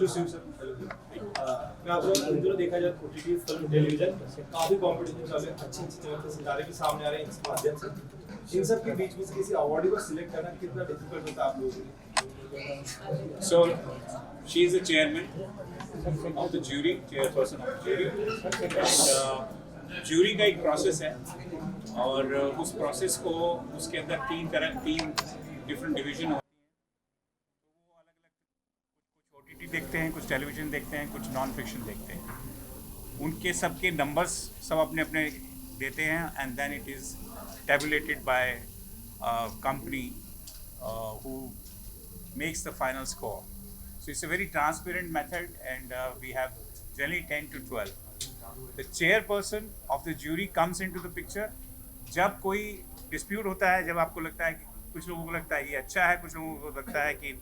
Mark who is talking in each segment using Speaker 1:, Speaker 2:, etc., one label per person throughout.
Speaker 1: Shiv sir, मैं आपको इन दिनों देखा जाए ओटीटी फिल्म टेलीविजन काफी कंपटीशन चालू है, अच्छी अच्छी जगह से सितारे भी सामने आ रहे हैं इस माध्यम से। इन सब के बीच में से किसी अवार्डी को सिलेक्ट करना कितना डिफिकल्ट होता है आप लोगों के लिए?
Speaker 2: So she is the chairman of the jury, chairperson of the jury, and jury का एक प्रोसेस है और उस प्रोसेस को उसके अंदर तीन डिफरेंट डिवीजन होते हैं। वो अलग अलग कुछ ओटीटी देखते हैं, कुछ टेलीविजन देखते हैं, कुछ नॉन फिक्शन देखते हैं। उनके सबके नंबर्स सब अपने अपने देते हैं and then it is tabulated by a company who makes the final score. So it's a very transparent method and we have generally 10 to 12. The chairperson of the jury comes into the picture. जब कोई dispute होता है, जब आपको लगता है कि कुछ लोगों को लगता है ये अच्छा है, कुछ लोगों को लगता है कि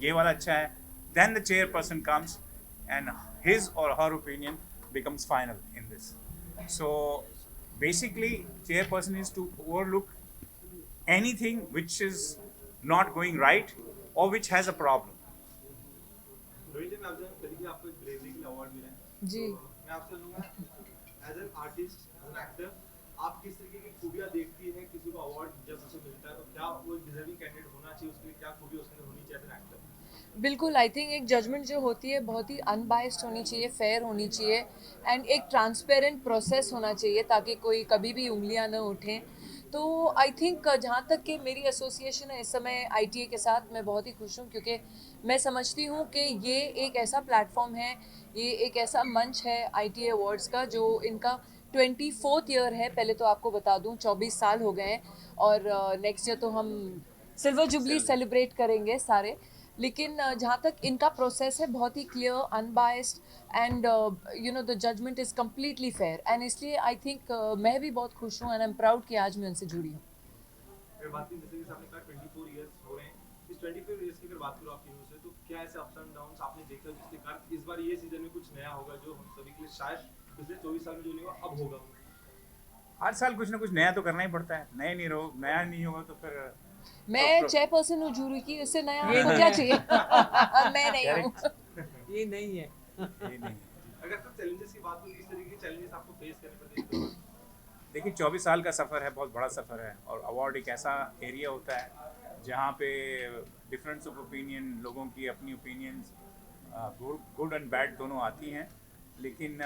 Speaker 2: ये वाला अच्छा है, then the chairperson comes and his or her opinion becomes final in this. So basically chairperson is to overlook anything which is not going right or which has a problem.
Speaker 1: Rohit जी, मैं आपसे कभी कि आपको एक ब्रेवरी के लिए award मिला है
Speaker 3: जी।
Speaker 1: मैं आपसे लूंगा as an artist, as an actor, आप किस तरीके की खूबियां देखती हैं किसी को अवार्ड जब उसे मिलता है, तो क्या वो डिजर्विंग कैंडिडेट होना चाहिए, उसके लिए क्या खूबी उसके अंदर होनी चाहिए एज एन एक्टर?
Speaker 3: बिल्कुल, आई थिंक एक जजमेंट जो होती है बहुत ही अनबायस्ड होनी चाहिए, फेयर होनी चाहिए एंड एक ट्रांसपेरेंट प्रोसेस होना चाहिए ताकि कोई कभी भी उंगलियां न उठें। तो आई थिंक जहाँ तक कि मेरी एसोसिएशन है इस समय आईटीए के साथ, मैं बहुत ही खुश हूँ क्योंकि मैं समझती हूँ कि ये एक ऐसा प्लेटफॉर्म है, ये एक ऐसा मंच है आईटीए अवार्ड्स का जो इनका 24th ईयर है। पहले तो आपको बता दूँ 24 साल हो गए हैं और नेक्स्ट ईयर तो हम सिल्वर जुबली सेलिब्रेट करेंगे सारे। लेकिन जहाँ तक इनका प्रोसेस है बहुत ही clear, unbiased and you know the judgement is completely fair and इसलिए आई थिंक मैं भी बहुत खुश हूँ एंड आई एम प्राउड कि आज मैं उनसे जुड़ी हूँ।
Speaker 1: अगर बात करें जैसे कि आपने कहा 24 इयर्स हो रहे हैं, इस 24 इयर्स की अगर बात करो आपकी न्यूज़ से, तो क्या ऐसे अप्स एंड डाउन्स आपने देखा जिसके कारण इस बार ये सीजन में कुछ नया होगा जो हम सभी के लिए शायद पिछले 24 साल में जो नहीं हुआ अब होगा?
Speaker 2: हर साल कुछ ना कुछ नया तो करना ही पड़ता है, नया नहीं होगा तो फिर
Speaker 3: मैं चेयरपर्सन हूँ जूरी की, इससे नया आपको क्या चाहिए? मैं नहीं हूँ।
Speaker 4: ये नहीं है।
Speaker 2: ये नहीं।
Speaker 1: अगर तो चैलेंजेस की बात करें, किस तरीके के चैलेंजेस आपको फेस करने पड़ते हैं?
Speaker 2: देखिए 24 साल का सफ़र है, बहुत बड़ा सफ़र है और अवार्ड एक ऐसा एरिया होता है जहाँ पे डिफरेंस ऑफ ओपिनियन, लोगों की अपनी ओपिनियंस गुड एंड बैड दोनों आती हैं, लेकिन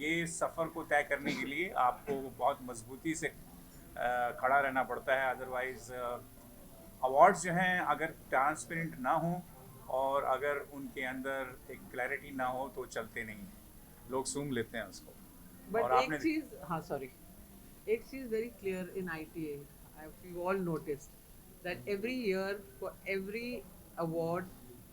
Speaker 2: ये सफ़र को तय करने के लिए आपको बहुत मजबूती से खड़ा रहना पड़ता है। अदरवाइज़ अवार्ड्स जो हैं अगर ट्रांसपेरेंट ना हो और अगर उनके अंदर एक क्लैरिटी ना हो तो चलते नहीं हैं, लोग सूंघ लेते हैं उसको।
Speaker 4: बट
Speaker 2: और
Speaker 4: एक
Speaker 2: आपने
Speaker 4: चीज, हाँ सॉरी, एक चीज very clear in ITA, you all noticed that every year for every award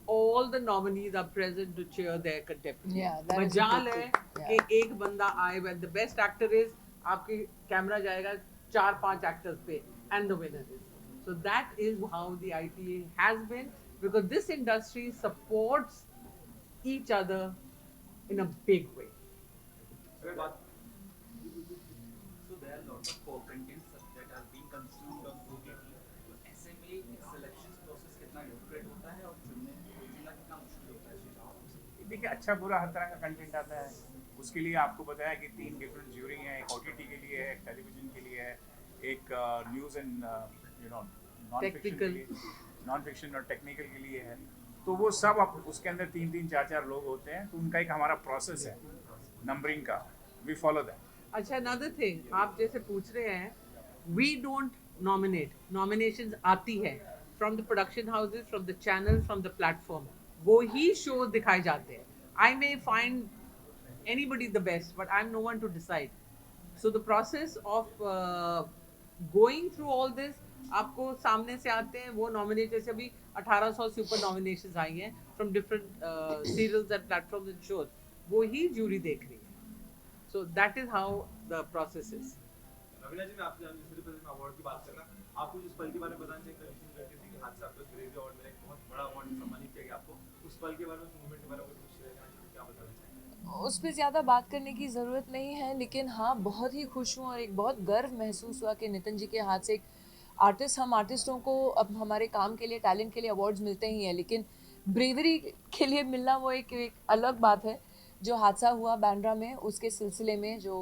Speaker 4: all the nominees are present to cheer their contemporaries.
Speaker 3: Yeah, that is a
Speaker 4: मजाल
Speaker 3: good
Speaker 4: है
Speaker 3: thing.
Speaker 4: कि
Speaker 3: Yeah.
Speaker 4: एक बंदा आए, when the best actor is, आपकी camera जाएगा 4-5 actors पे and the winner is. So that is how the ITA has been, because this industry supports each other in a big way.
Speaker 1: अगर बात
Speaker 5: So there are lots of contents that are being consumed on OTT. तो ऐसे में selection process कितना difficult होता है और चुनना कितना मुश्किल होता है?
Speaker 2: देखिए अच्छा बुरा हर तरह का कंटेंट आता है, उसके लिए आपको बताया कि 3 डिफरेंट ज्यूरी हैं, एक ओटीटी के लिए है, एक टेलीविजन के लिए है, एक news and you no non fiction और टेक्निकल के लिए है। तो वो सब अब उसके अंदर 3-3, 4-4 लोग होते हैं, तो उनका एक हमारा प्रोसेस है नंबरिंग का, वी फॉलो दैट।
Speaker 4: अच्छा, another thing, आप जैसे पूछ रहे हैं, we don't nominate, nominations आती है from the production houses, from the channel, from the platform, वो ही shows दिखाए जाते हैं। I may find anybody the best, but I'm no one to decide. So the process of going through all this, आपको सामने से आते हैं वो नॉमिनेट, जैसे अभी 1800 से ऊपर नॉमिनेशंस आई हैं from different serials and platforms and shows, वो ही जूरी देख रही है। So that is how the process is.
Speaker 1: Raveena जी, मैं आपसे दूसरे पहले मैं अवार्ड की बात कर रहा, आपको जिस पल के बारे में बताना चाहिए कि हाथ से आपको ग्रेवी अवार्ड मिला, एक बहुत बड़ा अवार्ड सम्मानित किया गया आपको, उस पल के बारे में, उस मूवमेंट के बारे में कुछ शेयर करना चाहिए, क्या बताना चाहिए?
Speaker 3: उस पर ज़्यादा बात करने की ज़रूरत नहीं है, लेकिन हाँ बहुत ही खुश हूँ और एक बहुत गर्व महसूस हुआ कि नितिन जी के हाथ से एक आर्टिस्ट, हम आर्टिस्टों को अब हमारे काम के लिए, टैलेंट के लिए अवार्ड्स मिलते ही हैं, लेकिन ब्रेवरी के लिए मिलना वो एक अलग बात है। जो हादसा हुआ बांद्रा में, उसके सिलसिले में जो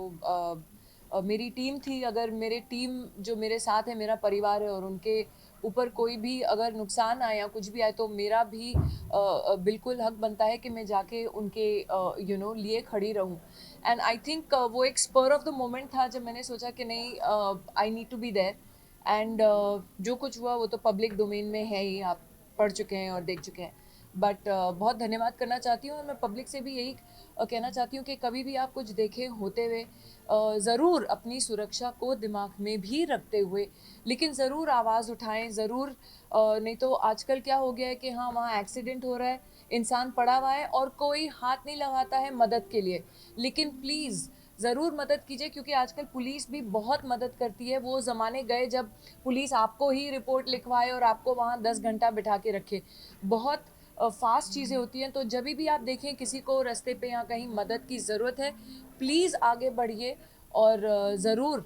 Speaker 3: मेरी टीम थी, अगर मेरे टीम जो मेरे साथ है, मेरा परिवार है, और उनके ऊपर कोई भी अगर नुकसान आए या कुछ भी आए, तो मेरा भी बिल्कुल हक बनता है कि मैं जाके उनके लिए खड़ी रहूं। एंड आई थिंक वो एक स्पर ऑफ द मोमेंट था जब मैंने सोचा कि नहीं, I need to be there. And जो कुछ हुआ वो तो पब्लिक डोमेन में है ही, आप पढ़ चुके हैं और देख चुके हैं। बट बहुत धन्यवाद करना चाहती हूँ, और मैं पब्लिक से भी यही कहना चाहती हूँ कि कभी भी आप कुछ देखें होते हुए, ज़रूर अपनी सुरक्षा को दिमाग में भी रखते हुए, लेकिन ज़रूर आवाज़ उठाएं, ज़रूर। नहीं तो आजकल क्या हो गया है कि हाँ, वहाँ एक्सीडेंट हो रहा है, इंसान पड़ा हुआ है और कोई हाथ नहीं लगाता है मदद के लिए। लेकिन प्लीज़ ज़रूर मदद कीजिए, क्योंकि आजकल पुलिस भी बहुत मदद करती है। वो ज़माने गए जब पुलिस आपको ही रिपोर्ट लिखवाए और आपको वहाँ 10 घंटा बिठा के रखे। बहुत फास्ट चीज़ें होती हैं। तो जब भी आप देखें किसी को रास्ते पे या कहीं मदद की ज़रूरत है, प्लीज़ आगे बढ़िए और ज़रूर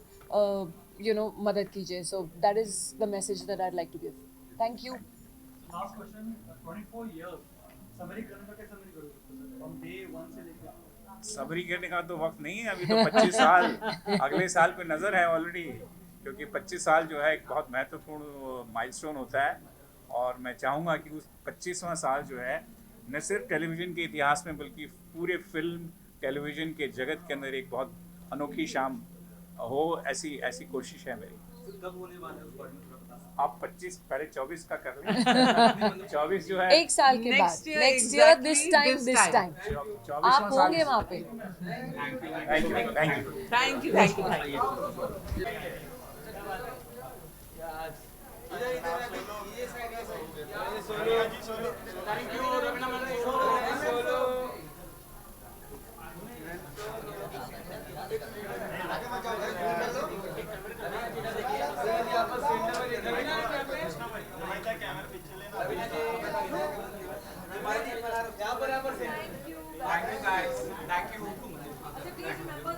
Speaker 3: मदद कीजिए। So that is the message that I like to give. Thank you.
Speaker 6: Last question, 24 years summary करने का कैसे समरी करोगे सर, फ्रॉम डे 1 से लेकर?
Speaker 2: सबरी करने का तो वक्त नहीं है अभी, तो 25 साल अगले साल पे नज़र है ऑलरेडी, क्योंकि 25 साल जो है एक बहुत महत्वपूर्ण माइलस्टोन होता है। और मैं चाहूँगा कि उस 25वां साल जो है न सिर्फ टेलीविज़न के इतिहास में, बल्कि पूरे फिल्म टेलीविज़न के जगत के अंदर एक बहुत अनोखी शाम हो, ऐसी कोशिश है मेरी।
Speaker 5: कब होने वाला है उस बारे में थोड़ा बता सकते
Speaker 2: आप 25 पहले 24 का कर लें। 24 जो है
Speaker 3: एक साल के बाद,
Speaker 4: Next year,
Speaker 3: next year,
Speaker 4: exactly
Speaker 3: this time
Speaker 2: 24वां
Speaker 3: आप
Speaker 2: साल।
Speaker 3: होंगे वहाँ पे।
Speaker 2: Thank you.
Speaker 4: Thank you, thank you, thank you.
Speaker 5: हैं? Thank you guys. Thank you.